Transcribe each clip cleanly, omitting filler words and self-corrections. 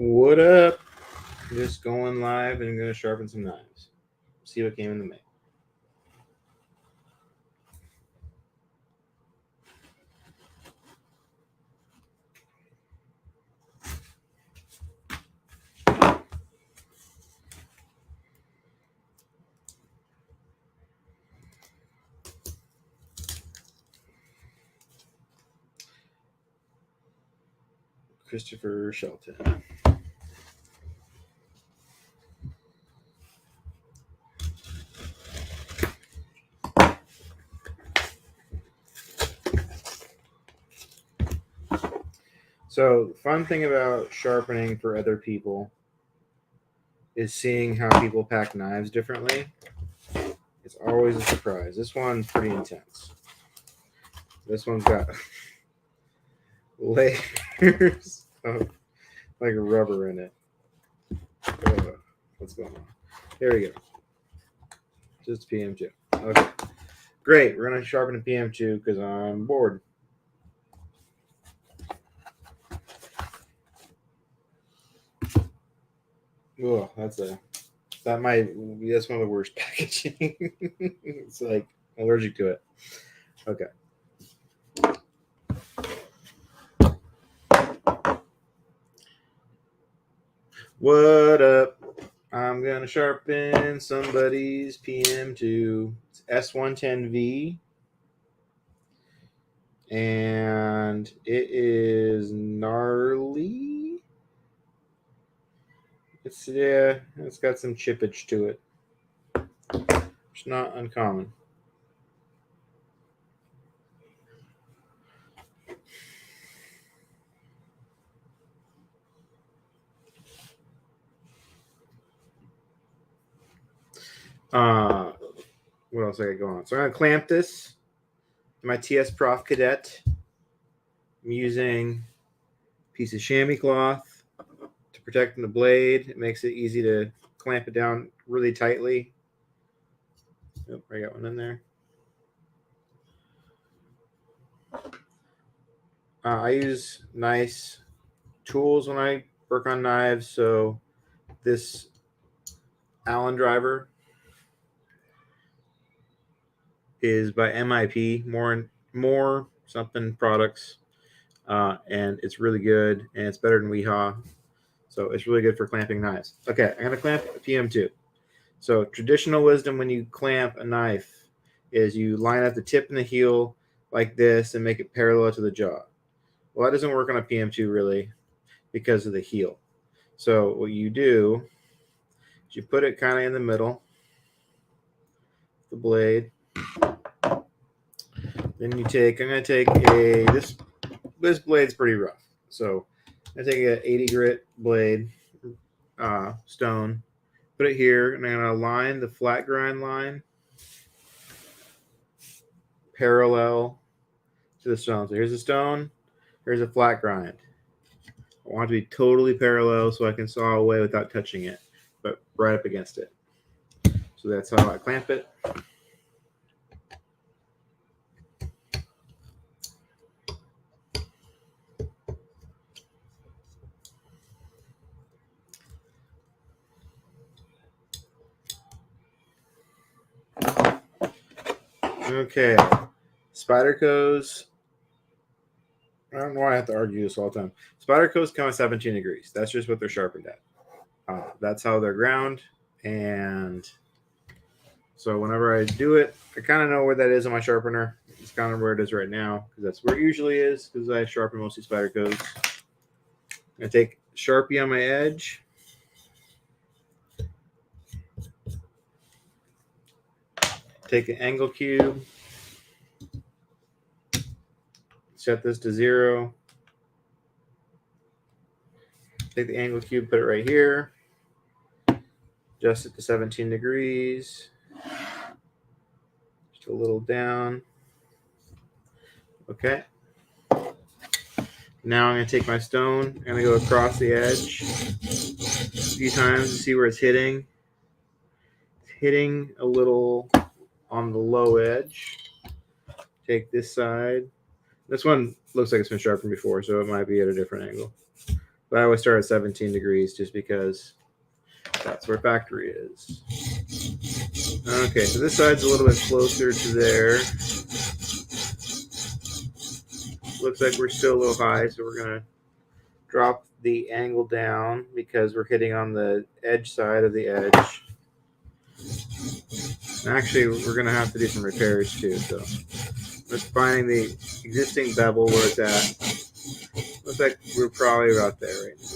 What up? Just going live and going to sharpen some knives. See what came in the mail. Christopher Shelton. So, fun thing about sharpening for other people is seeing how people pack knives differently. It's always a surprise. This one's pretty intense. This one's got layers of like rubber in it. What's going on? There we go. Just PM2. Okay. Great. We're going to sharpen a PM2 because I'm bored. Oh, that's one of the worst packaging. It's like allergic to it. Okay. What up? I'm gonna sharpen somebody's PM2. It's S110V. And it is gnarly. It's got some chippage to it. It's not uncommon. What else I got going on? So I'm gonna clamp this to my TS Prof Cadet. I'm using a piece of chamois cloth to protect the blade. It makes it easy to clamp it down really tightly. Oh, I got one in there. I use nice tools when I work on knives. So this Allen driver is by MIP, more something products, and it's really good, and it's better than Weehaw. So it's really good for clamping knives. Okay, I'm gonna clamp a PM2. So traditional wisdom when you clamp a knife is you line up the tip and the heel like this and make it parallel to the jaw. Well, that doesn't work on a PM2 really because of the heel. So what you do is you put it kind of in the middle, the blade. Then I'm gonna take this blade's pretty rough. So I take an 80 grit blade, stone, put it here, and I'm gonna line the flat grind line parallel to the stone. So here's the stone, here's a flat grind. I want it to be totally parallel so I can saw away without touching it, but right up against it. So that's how I clamp it. Okay, Spyderco's. I don't know why I have to argue this all the time. Spyderco's come at 17 degrees. That's just what they're sharpened at. That's how they're ground. And so whenever I do it, I kind of know where that is on my sharpener. It's kind of where it is right now because that's where it usually is because I sharpen mostly Spyderco's. I take Sharpie on my edge. Take an angle cube. Set this to 0. Take the angle cube, put it right here. Adjust it to 17 degrees. Just a little down. Okay. Now I'm going to take my stone. I'm going to go across the edge a few times to see where it's hitting. It's hitting a little on the low edge. Take this side. This one looks like it's been sharpened before, so it might be at a different angle. But I always start at 17 degrees just because that's where factory is. Okay, so this side's a little bit closer to there. Looks like we're still a little high, so we're going to drop the angle down because we're hitting on the edge side of the edge. And actually, we're going to have to do some repairs too. So let's find the existing bevel where it's at. Looks like we're probably about there right now.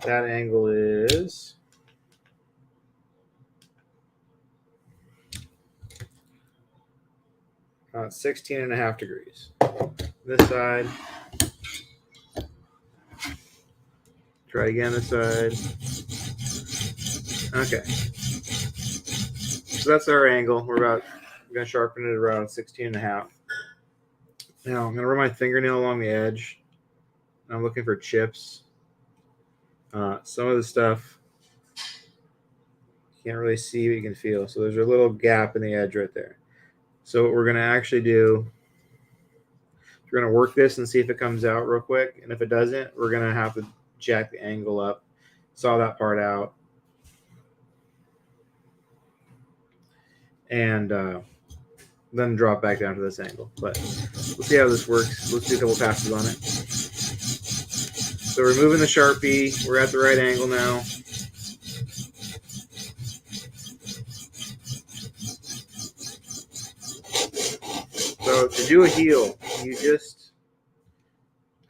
That angle is 16.5 degrees. This side. Try again this side. Okay. So that's our angle. We're going to sharpen it around 16.5. Now I'm going to run my fingernail along the edge. I'm looking for chips. Some of the stuff you can't really see, but you can feel. So there's a little gap in the edge right there. So what we're going to actually do, we're going to work this and see if it comes out real quick. And if it doesn't, we're going to have to jack the angle up, saw that part out, and then drop back down to this angle. But we'll see how this works. Let's do a couple passes on it. So we're moving the Sharpie. We're at the right angle now. So to do a heel, you just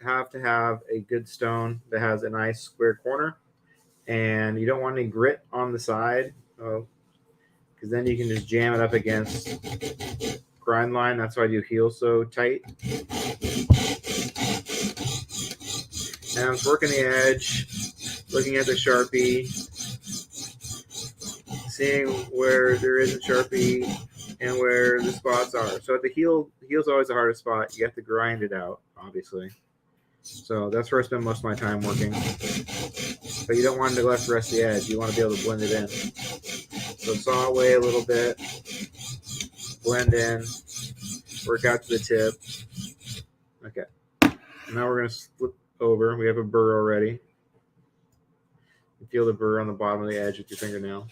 have to have a good stone that has a nice square corner, and you don't want any grit on the side, because then you can just jam it up against grind line. That's why I do heel so tight. And I'm working the edge, looking at the Sharpie, seeing where there isn't Sharpie and where the spots are. So at the heel's always the hardest spot. You have to grind it out, obviously. So that's where I spend most of my time working. But you don't want to neglect the rest of the edge. You want to be able to blend it in. So saw away a little bit, blend in, work out to the tip. Okay. Now we're going to flip over. We have a burr already. You feel the burr on the bottom of the edge with your fingernail.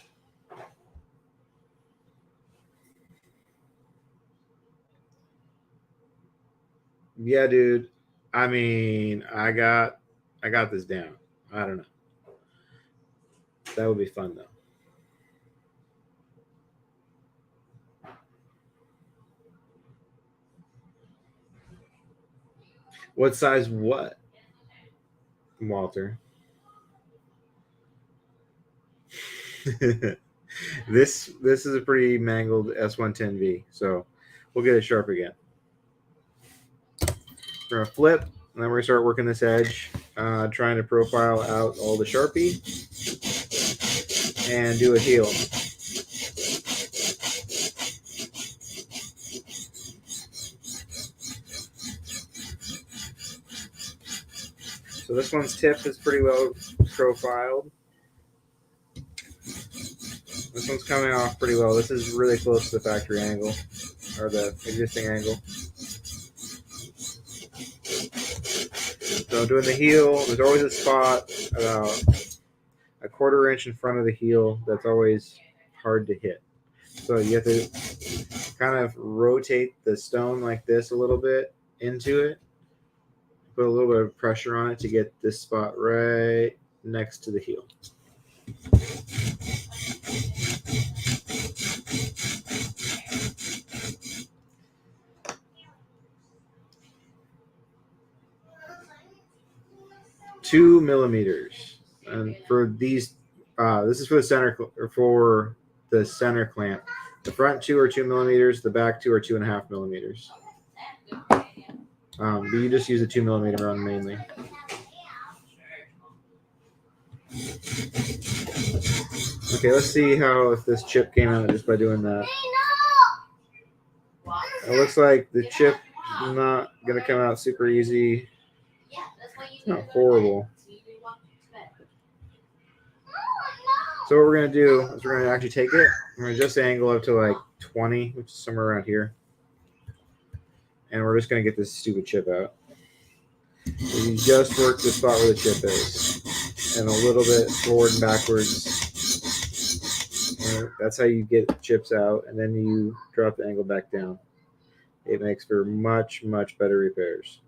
Yeah, dude. I mean, I got this down. I don't know. That would be fun though. What size what? Walter. This is a pretty mangled S110V, so we'll get it sharp again. We're gonna flip, and then we're gonna start working this edge, trying to profile out all the Sharpie, and do a heel. So this one's tip is pretty well profiled. This one's coming off pretty well. This is really close to the factory angle, or the existing angle. So doing the heel, there's always a spot about a 1/4 inch in front of the heel that's always hard to hit. So you have to kind of rotate the stone like this a little bit into it. Put a little bit of pressure on it to get this spot right next to the heel. Two millimeters, and for these, this is for the center clamp. The front 2 are 2 millimeters. The back 2 are 2.5 millimeters. But you just use a 2 millimeter one mainly. Okay, let's see if this chip came out just by doing that. It looks like the chip is not going to come out super easy. It's not horrible. So what we're going to do is we're going to actually take it. We're going to just angle up to like 20, which is somewhere around here. And we're just going to get this stupid chip out. You just work the spot where the chip is, and a little bit forward and backwards. And that's how you get chips out, and then you drop the angle back down. It makes for much, much better repairs.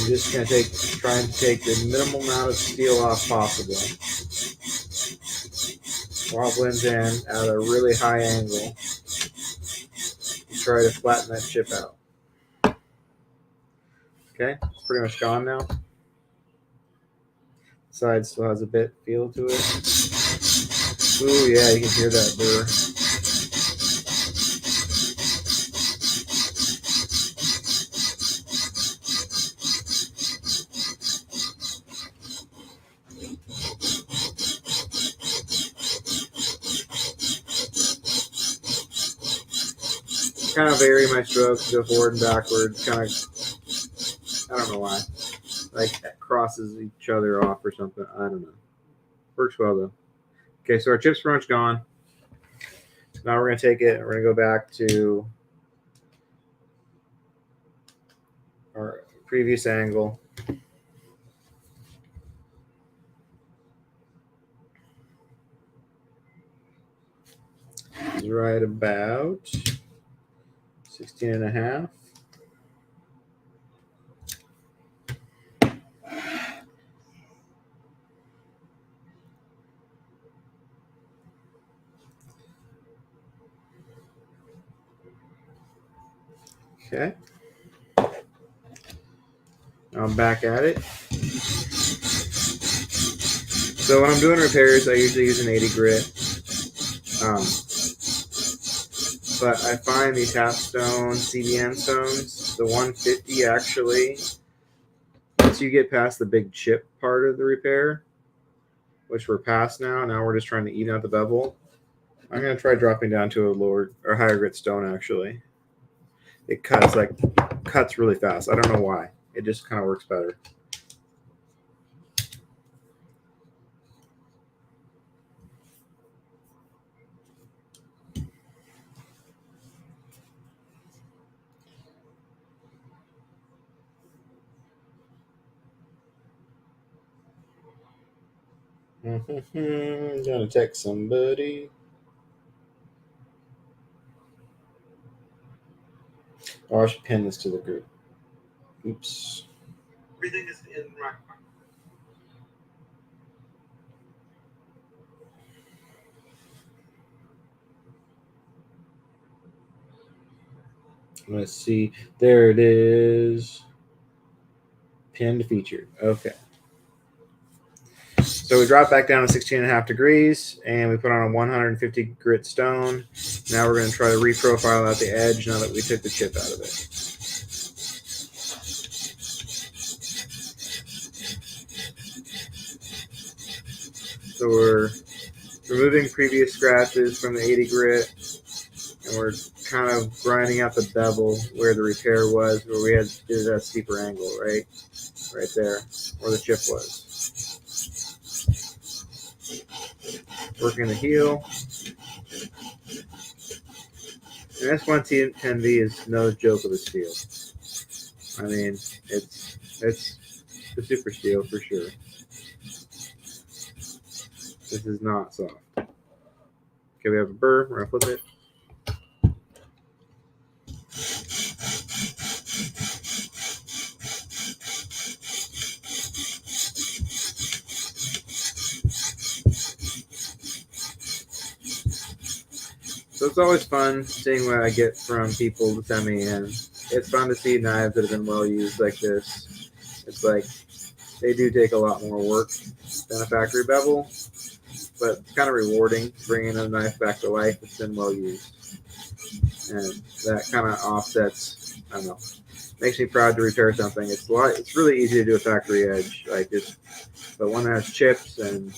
I'm just going to trying to take the minimal amount of steel off possible while it blends in at a really high angle. Try to flatten that chip out. Okay, it's pretty much gone now. Side still has a bit feel to it. Ooh, yeah, you can hear that burr. Kind of vary my strokes, go forward and backwards. Kind of, I don't know why. Like it crosses each other off or something. I don't know. Works well though. Okay, so our chips pretty much gone. Now we're going to take it and we're going to go back to our previous angle. It's right about 16.5. Okay. Now I'm back at it. So when I'm doing repairs, I usually use an 80 grit. But I find these half-stone CBN stones, the 150 actually, once you get past the big chip part of the repair, which we're past now we're just trying to even out the bevel. I'm going to try dropping down to a lower or higher grit stone actually. It cuts really fast. I don't know why. It just kind of works better. Gonna text somebody. Oh, I should pin this to the group. Oops. Everything is in my. Let's see. There it is. Pinned featured. Okay. So we drop back down to 16.5 degrees and we put on a 150 grit stone. Now we're going to try to reprofile out the edge now that we took the chip out of it. So we're removing previous scratches from the 80 grit and we're kind of grinding out the bevel where the repair was, where we did that steeper angle, right there, where the chip was. Working the heel. And S110V is no joke of a steel. I mean, it's the super steel for sure. This is not soft. Okay, we have a burr. We're gonna flip it. So it's always fun seeing what I get from people to send me in. It's fun to see knives that have been well used like this. It's like they do take a lot more work than a factory bevel, but it's kind of rewarding bringing a knife back to life that's been well used. And that kind of offsets, I don't know, makes me proud to repair something. It's really easy to do a factory edge, but one that has chips and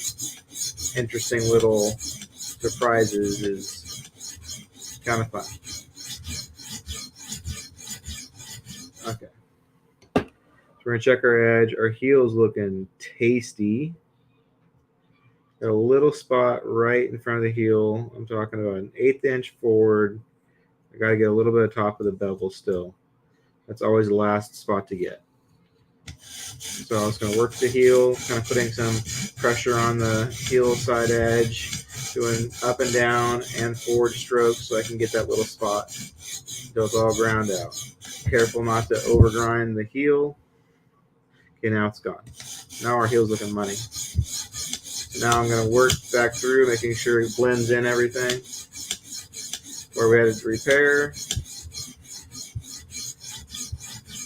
interesting little surprises is kind of fun. Okay. So we're going to check our edge. Our heel's looking tasty. Got a little spot right in front of the heel. I'm talking about an 1/8 inch forward, I got to get a little bit of top of the bevel still. That's always the last spot to get. So I was going to work the heel, kind of putting some pressure on the heel side edge, doing up and down and forward strokes so I can get that little spot until it's all ground out. Careful not to overgrind the heel. Okay, now it's gone. Now our heel's looking money. Now I'm going to work back through, making sure it blends in everything. Where we had to repair.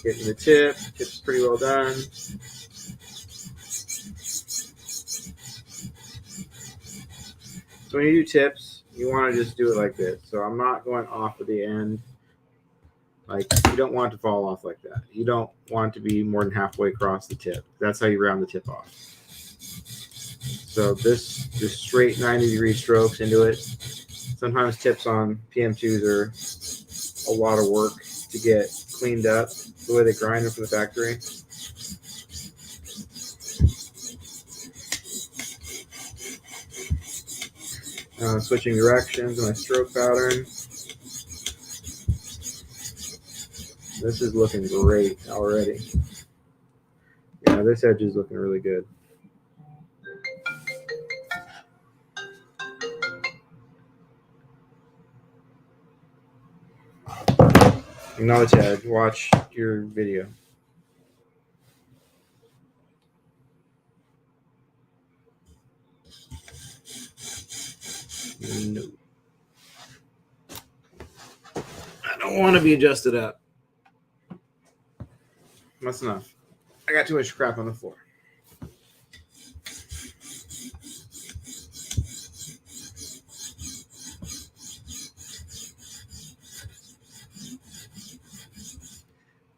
Getting the tip. Tip's pretty well done. So when you do tips, you want to just do it like this. So I'm not going off at the end. Like, you don't want it to fall off like that. You don't want it to be more than halfway across the tip. That's how you round the tip off. So this just straight 90-degree strokes into it. Sometimes tips on PM2s are a lot of work to get cleaned up the way they grind them from the factory. Switching directions in my stroke pattern. This is looking great already. Yeah, this edge is looking really good. Acknowledge Ted. Watch your video. No. I don't want to be adjusted up. That's enough. I got too much crap on the floor.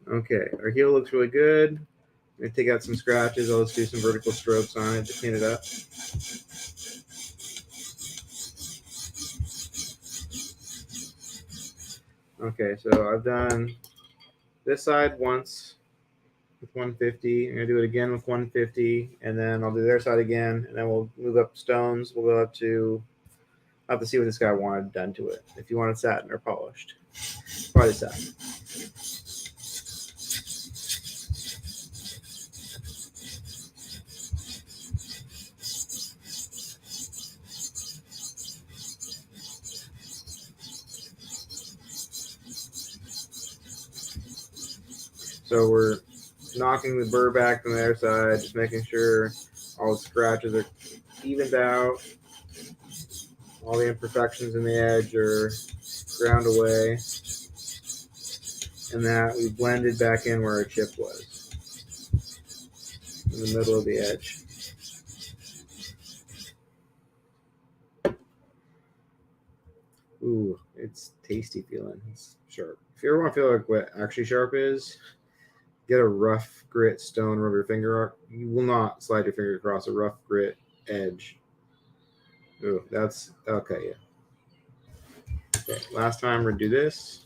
Okay, our heel looks really good. I'm going to take out some scratches. I'll just do some vertical strokes on it to clean it up. Okay, so I've done this side once with 150. I'm going to do it again with 150, and then I'll do their side again, and then we'll move up stones. We'll go up to, I'll have to see what this guy wanted done to it. If you wanted satin or polished. Probably satin. So we're knocking the burr back from the other side, just making sure all the scratches are evened out. All the imperfections in the edge are ground away. And that we blended back in where our chip was. In the middle of the edge. Ooh, it's tasty feeling. It's sharp. If you ever want to feel like what actually sharp is, get a rough grit stone, rub your finger up. You will not slide your finger across a rough grit edge. Ooh, that's okay, yeah. Okay, last time we're gonna do this.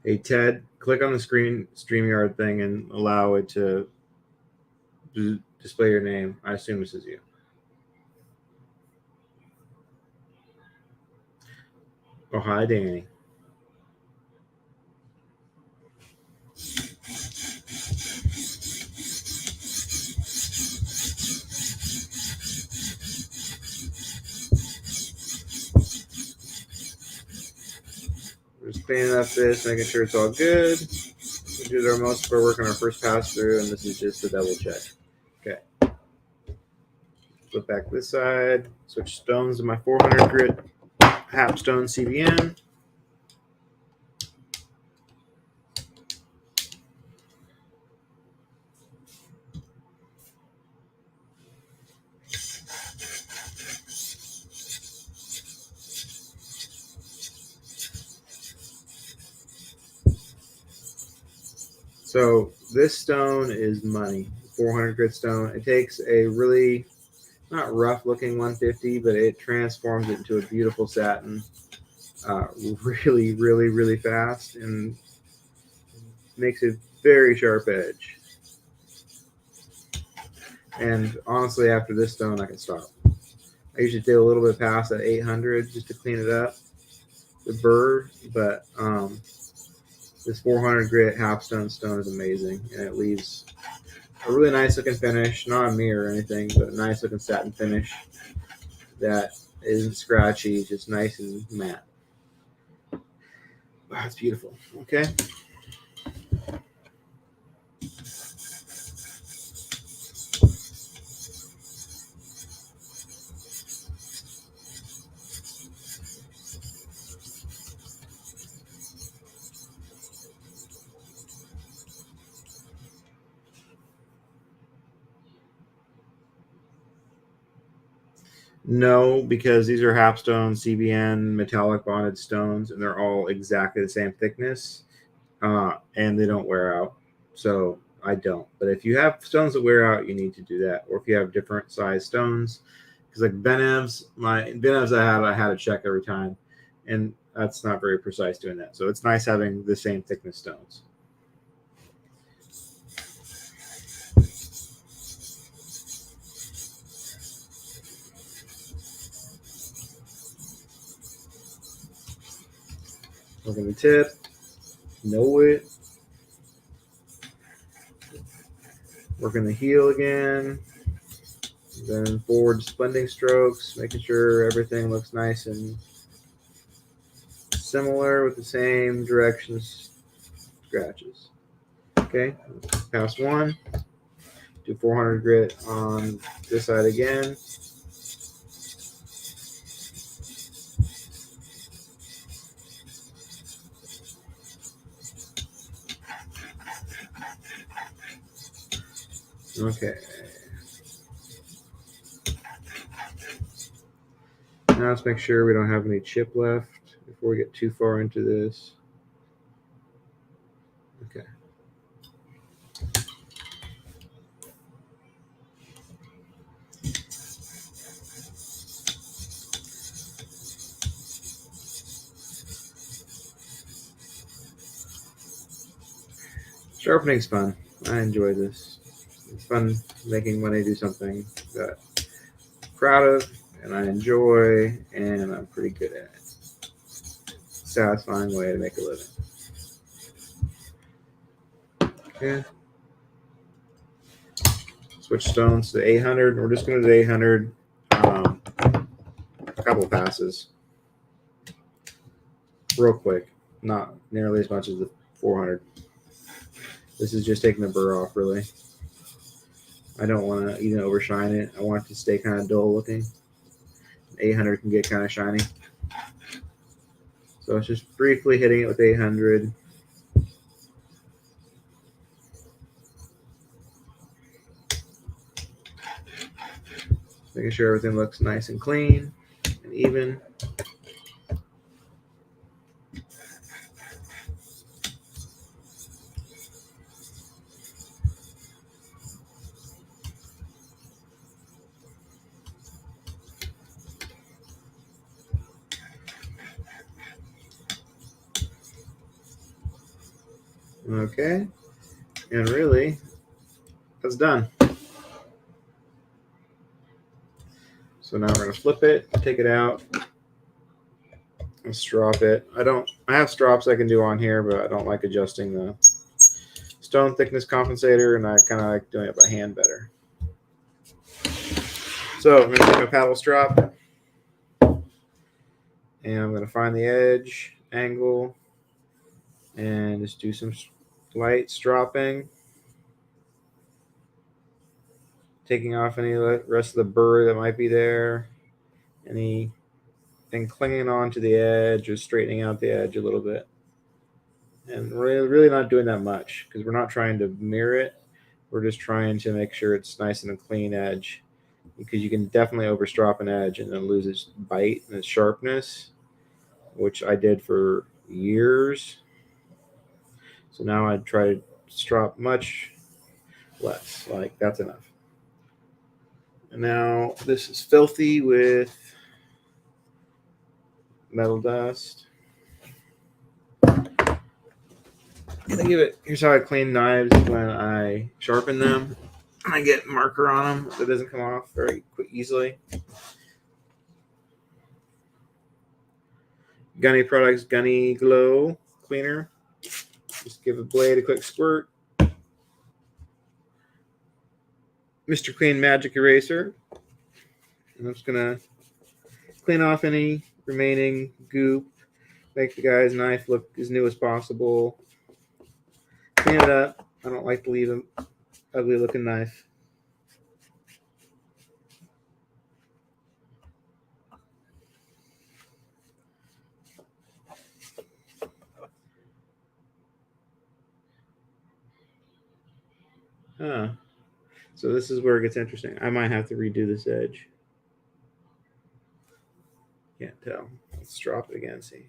Hey, Ted, click on the screen StreamYard thing and allow it to display your name. I assume this is you. Oh, hi, Danny. We're just cleaning up this, making sure it's all good. We did our most of our work on our first pass through, and this is just a double check. Okay. Flip back this side. Switch stones to my 400 grit Hapstone CBN. So This stone is money. 400 grit stone. It takes a really not rough looking 150, but it transforms it into a beautiful satin really fast and makes a very sharp edge. And honestly, after this stone, I can stop. I usually take a little bit past that 800 just to clean it up, the burr, but this 400 grit half stone is amazing, and it leaves a really nice looking finish, not a mirror or anything, but a nice looking satin finish that isn't scratchy, just nice and matte. Wow, it's beautiful. Okay. No, because these are half-stone CBN metallic bonded stones, and they're all exactly the same thickness, and they don't wear out. So I don't. But if you have stones that wear out, you need to do that. Or if you have different size stones, because like my Benevs I had to check every time, and that's not very precise doing that. So it's nice having the same thickness stones. Working the tip, know it. Working the heel again. Then forward splending strokes, making sure everything looks nice and similar with the same directions scratches. Okay, pass one. Do 400 grit on this side again. Okay. Now let's make sure we don't have any chip left before we get too far into this. Okay. Sharpening's fun. I enjoy this. It's fun making when I do something that I'm proud of and I enjoy and I'm pretty good at it. Satisfying way to make a living. Okay. Switch stones to 800. We're just going to do 800. A couple passes. Real quick. Not nearly as much as the 400. This is just taking the burr off, really. I don't want to even overshine it. I want it to stay kind of dull looking. 800 can get kind of shiny. So it's just briefly hitting it with 800. Making sure everything looks nice and clean and even. Okay. And really, that's done. So now we're going to flip it, take it out, and strop it. I have strops I can do on here, but I don't like adjusting the stone thickness compensator, and I kind of like doing it by hand better. So I'm going to take a paddle strop, and I'm going to find the edge, angle, and just do some light stropping. Taking off any rest of the burr that might be there, anything clinging onto the edge or straightening out the edge a little bit. And really not doing that much because we're not trying to mirror it. We're just trying to make sure it's nice and a clean edge because you can definitely overstrop an edge and then lose its bite and its sharpness, which I did for years. So now I try to drop much less. Like, that's enough. And now this is filthy with metal dust. And I give it, here's how I clean knives when I sharpen them. I get marker on them so it doesn't come off very easily. Gunny Products Gunny Glow Cleaner. Just give a blade a quick squirt. Mr. Clean Magic Eraser. And I'm just going to clean off any remaining goop. Make the guy's knife look as new as possible. Clean it up. I don't like to leave an ugly looking knife. Huh. So this is where it gets interesting. I might have to redo this edge. Can't tell. Let's drop it again, see.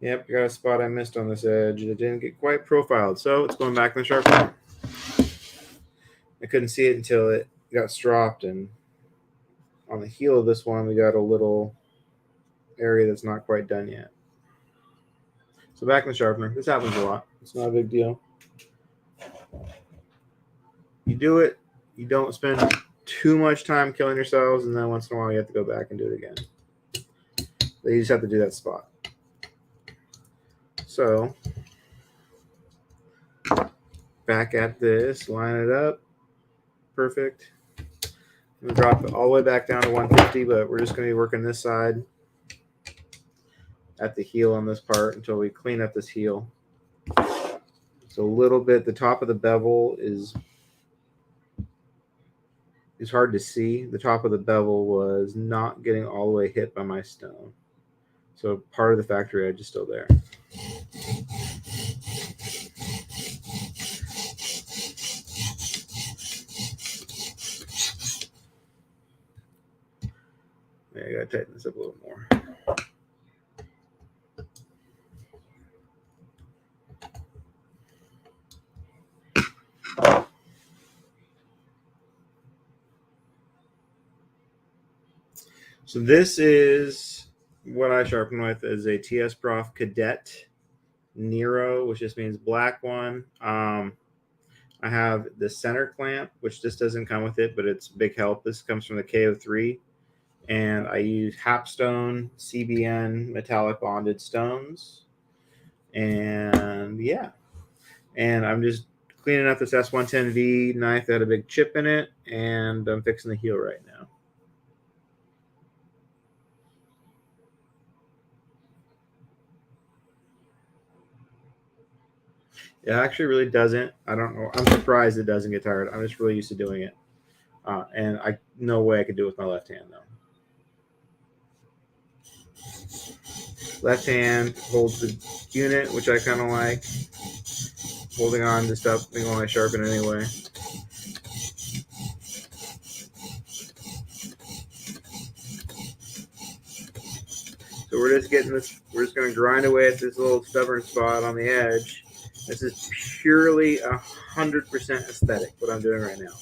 Yep, got a spot I missed on this edge. It didn't get quite profiled, so it's going back in the sharpener. I couldn't see it until it got stropped, and on the heel of this one, we got a little area that's not quite done yet. So back in the sharpener. This happens a lot. It's not a big deal. You do it. You don't spend too much time killing yourselves, and then once in a while you have to go back and do it again. But you just have to do that spot. So back at this, line it up. Perfect. I'm going to drop it all the way back down to 150, but we're just going to be working this side at the heel on this part until we clean up this heel. So a little bit, the top of the bevel is hard to see. The top of the bevel was not getting all the way hit by my stone. So part of the factory edge is still there. Yeah, I gotta tighten this up a little more. So this is what I sharpen with is a TS Prof Cadet Nero, which just means black one. I have the center clamp, which just doesn't come with it, but it's big help. This comes from the KO3. And I use Hapstone CBN metallic bonded stones. And yeah. And I'm just cleaning up this S110V knife that had a big chip in it. And I'm fixing the heel right now. It actually really doesn't. I don't know. I'm surprised it doesn't get tired. I'm just really used to doing it. And no way I could do it with my left hand, though. Left hand holds the unit, which I kind of like. Holding on to stuff when I sharpen anyway. So we're just getting this, we're just going to grind away at this little stubborn spot on the edge. This is purely 100% aesthetic, what I'm doing right now.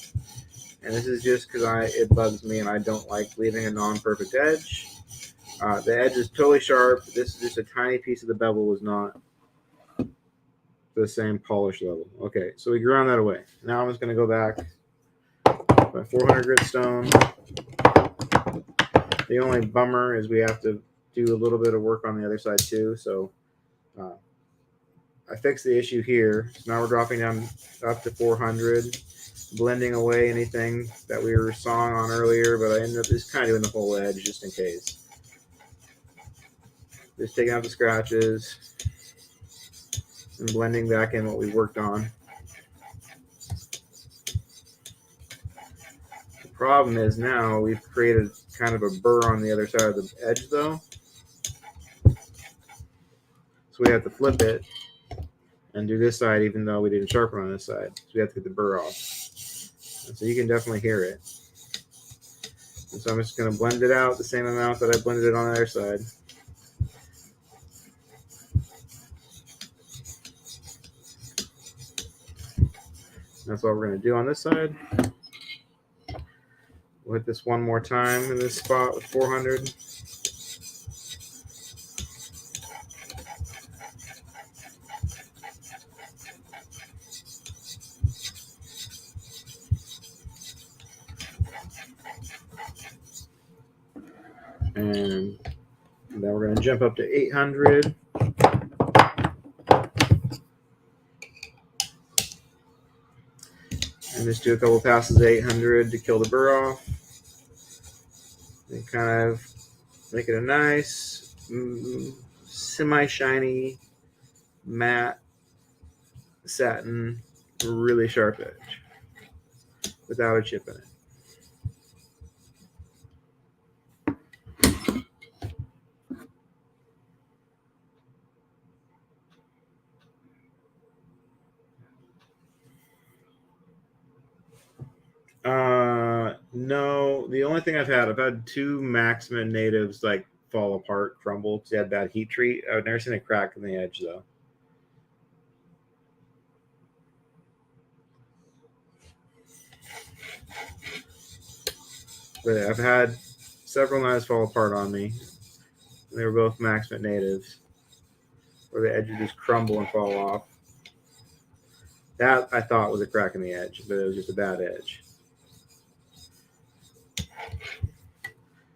And this is just because it bugs me and I don't like leaving a non-perfect edge. The edge is totally sharp. This is just a tiny piece of the bevel was not the same polish level. Okay, so we ground that away. Now I'm just going to go back by 400 grit stone. The only bummer is we have to do a little bit of work on the other side too. So I fixed the issue here. So now we're dropping down up to 400, blending away anything that we were sawing on earlier, but I ended up just kind of doing the whole edge just in case. Just taking out the scratches and blending back in what we worked on. The problem is now we've created kind of a burr on the other side of the edge though. So we have to flip it and do this side even though we didn't sharpen on this side. So we have to get the burr off. And so you can definitely hear it. And so I'm just going to blend it out the same amount that I blended it on the other side. That's what we're going to do on this side. We'll hit this one more time in this spot with 400. And then we're going to jump up to 800. And just do a couple passes of 800 to kill the burr off. And kind of make it a nice, semi-shiny, matte, satin, really sharp edge without a chip in it. No, the only thing I've had 2 Maxima natives like fall apart, crumble because they had bad heat treat. I've never seen a crack in the edge though. But I've had several knives fall apart on me. They were both Maxima natives, where the edge would just crumble and fall off. That I thought was a crack in the edge, but it was just a bad edge.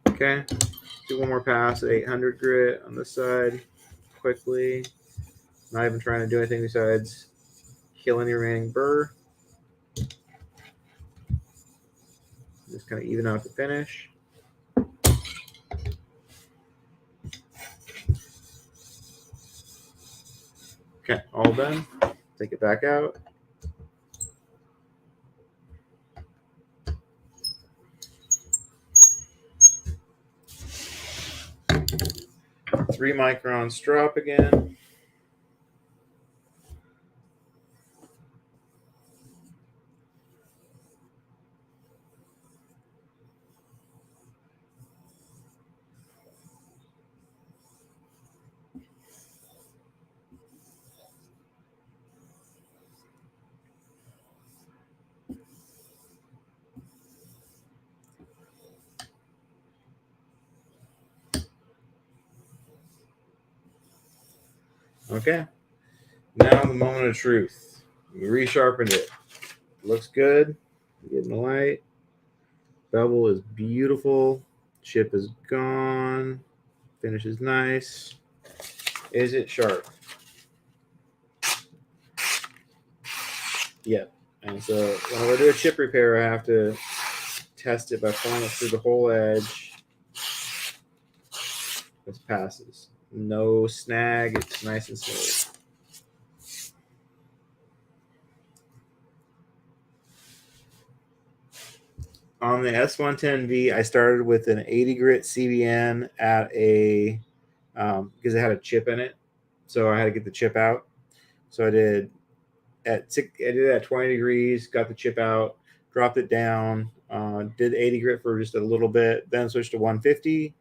Okay, do one more pass at 800 grit on this side quickly. Not even trying to do anything besides kill any remaining burr. Just kind of even out the finish. Okay, all done. Take it back out. Three microns drop again. Okay, now the moment of truth. We resharpened it. Looks good. Getting the light. Bevel is beautiful. Chip is gone. Finish is nice. Is it sharp? Yep. And so when I do a chip repair, I have to test it by pulling it through the whole edge. This passes. No snag. It's nice and smooth. On the S110V, I started with an 80 grit CBN at a because it had a chip in it, so I had to get the chip out. So I did at 20 degrees, got the chip out, dropped it down, did 80 grit for just a little bit, then switched to 150,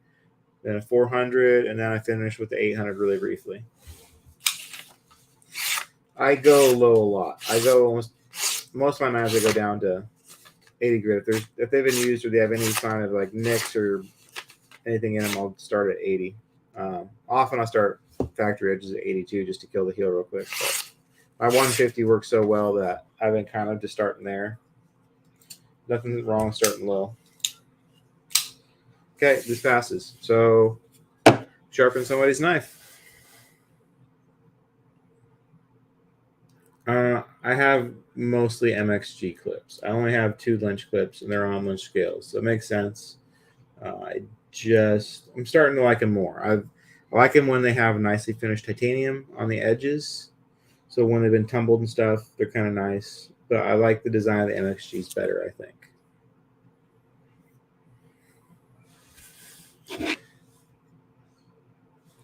then a 400, and then I finished with the 800 really briefly. I go low a lot. I go most of my knives I go down to 80 grit. If they've been used or they have any sign of like nicks or anything in them, I'll start at 80. Often I start factory edges at 82 just to kill the heel real quick. But my 150 works so well that I've been kind of just starting there. Nothing wrong starting low. Okay, this passes. So sharpen somebody's knife. I have mostly MXG clips. I only have 2 Lynch clips, and they're on Lynch scales, so it makes sense. I'm starting to like them more. I like them when they have nicely finished titanium on the edges. So when they've been tumbled and stuff, they're kind of nice. But I like the design of the MXGs better, I think.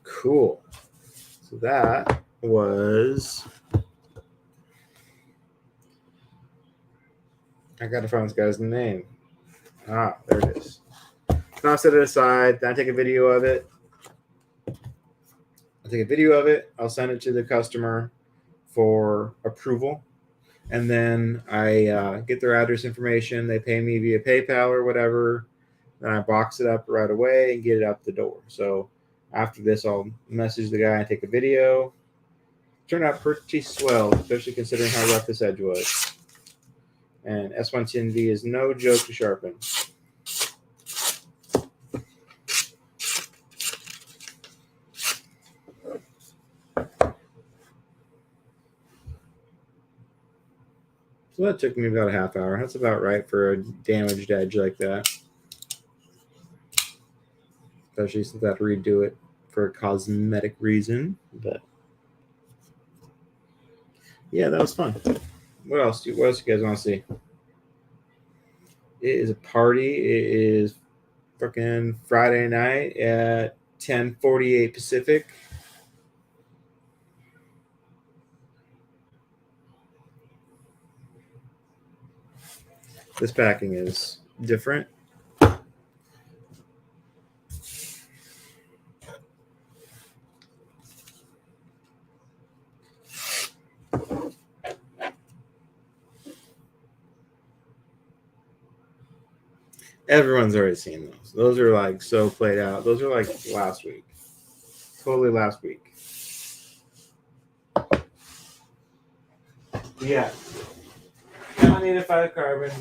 Cool. So that was... I got to find this guy's name. Ah, there it is. Now I'll set it aside. Then I take a video of it. I'll send it to the customer for approval. and then I get their address information. They pay me via PayPal or whatever. Then I box it up right away and get it out the door. So after this, I'll message the guy and take a video. Turned out pretty swell, especially considering how rough this edge was. And S110V is no joke to sharpen. So that took me about a half hour. That's about right for a damaged edge like that. Especially since I had to redo it for a cosmetic reason. But yeah, that was fun. What else you guys want to see? It is a party. It is freaking Friday night at 10:48 Pacific. This packing is different. Everyone's already seen those. Those are like so played out. Those are like last week. Totally last week. Yeah. Native 5 carbon.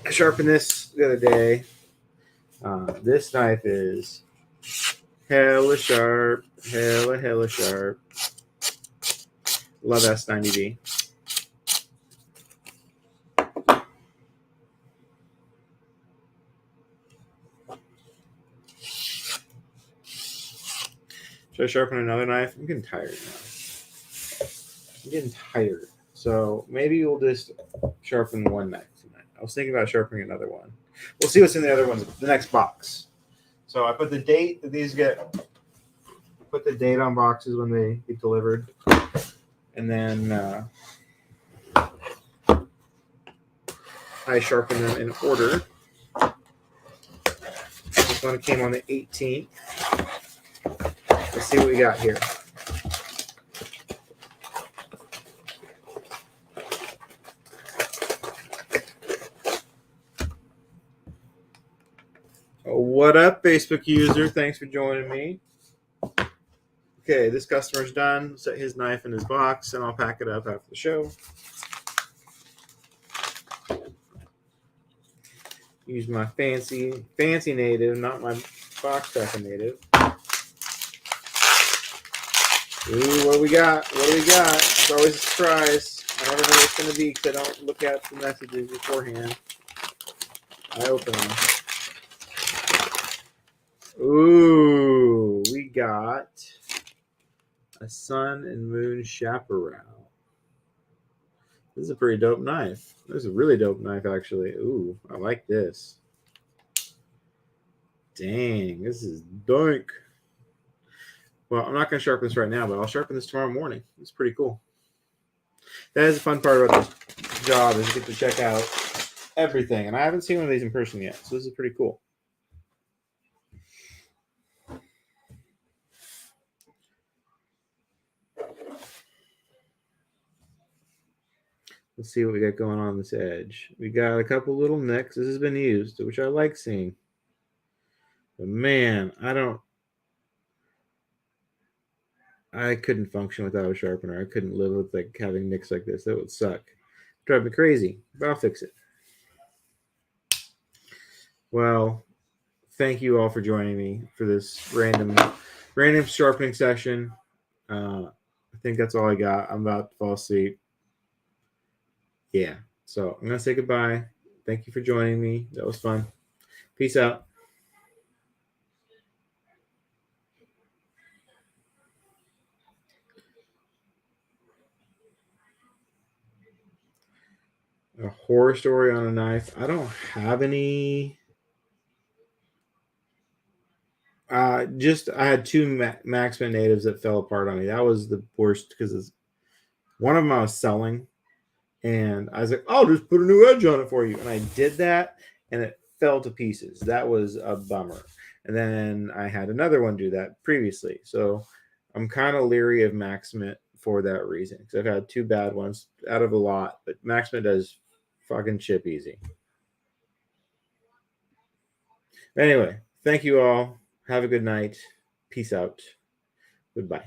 I sharpened this the other day. This knife is hella sharp. Hella sharp. Love S90V. Should I sharpen another knife? I'm getting tired now. I'm getting tired. So maybe we'll just sharpen one knife tonight. I was thinking about sharpening another one. We'll see what's in the other one, the next box. So I put the date that these get. Put the date on boxes when they get delivered, and then I sharpen them in order. This one came on the 18th. Let's see what we got here. What up, Facebook user? Thanks for joining me. Okay, this customer's done. Set his knife in his box, and I'll pack it up after the show. Use my fancy native, not my box packing native. Ooh, what do we got? It's always a surprise. I never know what it's going to be because I don't look at the messages beforehand. I open them. Ooh, we got a sun and moon chaparral. This is a pretty dope knife. This is a really dope knife, actually. Ooh, I like this. Dang, this is dank. Well, I'm not going to sharpen this right now, but I'll sharpen this tomorrow morning. It's pretty cool. That is the fun part about this job is you get to check out everything. And I haven't seen one of these in person yet, so this is pretty cool. Let's see what we got going on this edge. We got a couple little nicks. This has been used, which I like seeing. But man, I couldn't function without a sharpener. I couldn't live with like having nicks like this. That would suck. Drive me crazy, but I'll fix it. Well, thank you all for joining me for this random sharpening session. I think that's all I got. I'm about to fall asleep. Yeah. So I'm going to say goodbye. Thank you for joining me. That was fun. Peace out. A horror story on a knife. I don't have any. I had two Maxman natives that fell apart on me. That was the worst because one of them I was selling, and I was like, "I'll just put a new edge on it for you," and I did that, and it fell to pieces. That was a bummer. And then I had another one do that previously, so I'm kind of leery of Maxman for that reason. Because I've had 2 bad ones out of a lot, but Maxima does fucking chip easy. Anyway, thank you all. Have a good night. Peace out. Goodbye.